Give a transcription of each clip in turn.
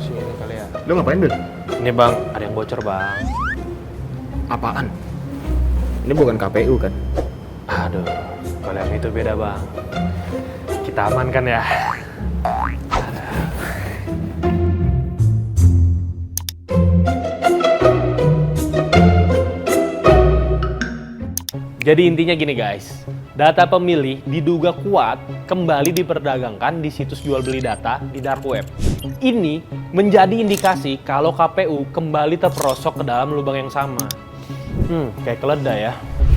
Sini kali ya. Lu ngapain, Bil? Ini bang, ada yang bocor bang. Apaan? Ini bukan KPU kan? Aduh, kalau yang itu beda bang. Kita aman kan ya? Jadi intinya gini guys, data pemilih diduga kuat kembali diperdagangkan di situs jual beli data di dark web. Ini menjadi indikasi kalau KPU kembali terperosok ke dalam lubang yang sama. Kayak keledai ya.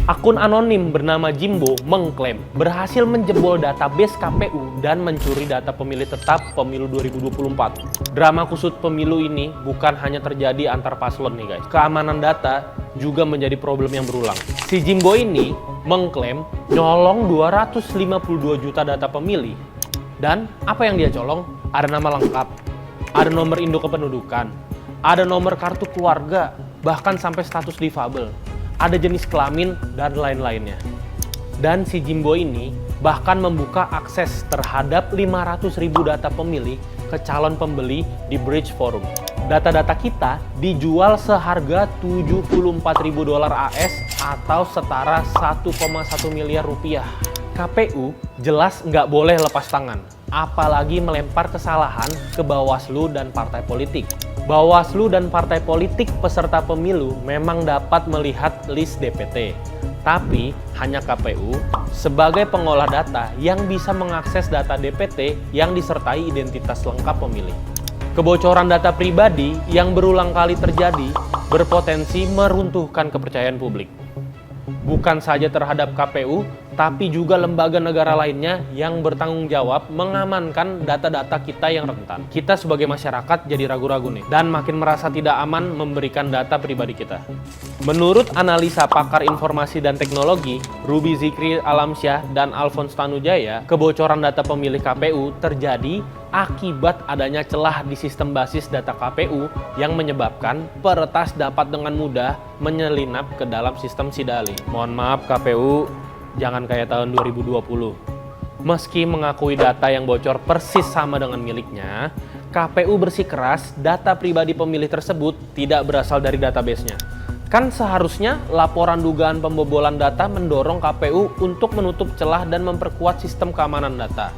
Akun anonim bernama Jimbo mengklaim berhasil menjebol database KPU dan mencuri data pemilih tetap pemilu 2024. Drama kusut pemilu ini bukan hanya terjadi antar paslon nih guys. Keamanan data juga menjadi problem yang berulang. Si Jimbo ini mengklaim nyolong 252 juta data pemilih. Dan apa yang dia colong? Ada nama lengkap, ada nomor induk kependudukan, ada nomor kartu keluarga, bahkan sampai status difabel. Ada jenis kelamin, dan lain-lainnya. Dan si Jimbo ini bahkan membuka akses terhadap 500.000 data pemilih ke calon pembeli di Bridge Forum. Data-data kita dijual seharga $74.000 AS atau setara 1,1 miliar rupiah. KPU jelas nggak boleh lepas tangan, apalagi melempar kesalahan ke Bawaslu dan partai politik. Bawaslu dan partai politik peserta pemilu memang dapat melihat list DPT, tapi hanya KPU sebagai pengolah data yang bisa mengakses data DPT yang disertai identitas lengkap pemilih. Kebocoran data pribadi yang berulang kali terjadi berpotensi meruntuhkan kepercayaan publik. Bukan saja terhadap KPU, tapi juga lembaga negara lainnya yang bertanggung jawab mengamankan data-data kita yang rentan. Kita sebagai masyarakat jadi ragu-ragu nih, dan makin merasa tidak aman memberikan data pribadi kita. Menurut analisa pakar informasi dan teknologi, Ruby Zikri Alamsyah dan Alphonse Tanujaya, kebocoran data pemilih KPU terjadi akibat adanya celah di sistem basis data KPU yang menyebabkan peretas dapat dengan mudah menyelinap ke dalam sistem SIDALI. Mohon maaf KPU, jangan kayak tahun 2020. Meski mengakui data yang bocor persis sama dengan miliknya, KPU bersikeras data pribadi pemilih tersebut tidak berasal dari database-nya. Kan seharusnya laporan dugaan pembobolan data mendorong KPU untuk menutup celah dan memperkuat sistem keamanan data.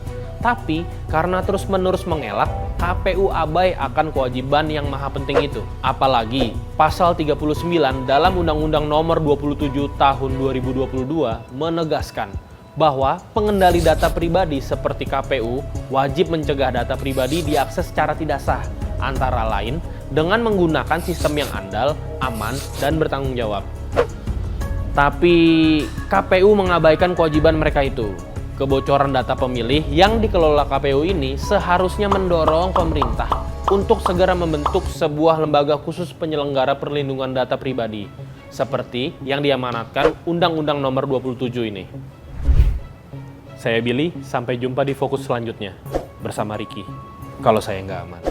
Tapi karena terus-menerus mengelak, KPU abai akan kewajiban yang maha penting itu. Apalagi pasal 39 dalam Undang-Undang Nomor 27 Tahun 2022 menegaskan bahwa pengendali data pribadi seperti KPU wajib mencegah data pribadi diakses secara tidak sah, antara lain dengan menggunakan sistem yang andal, aman, dan bertanggung jawab. Tapi KPU mengabaikan kewajiban mereka itu. Kebocoran data pemilih yang dikelola KPU ini seharusnya mendorong pemerintah untuk segera membentuk sebuah lembaga khusus penyelenggara perlindungan data pribadi, seperti yang diamanatkan Undang-Undang Nomor 27 ini. Saya Billy, sampai jumpa di fokus selanjutnya bersama Ricky, kalau saya nggak aman.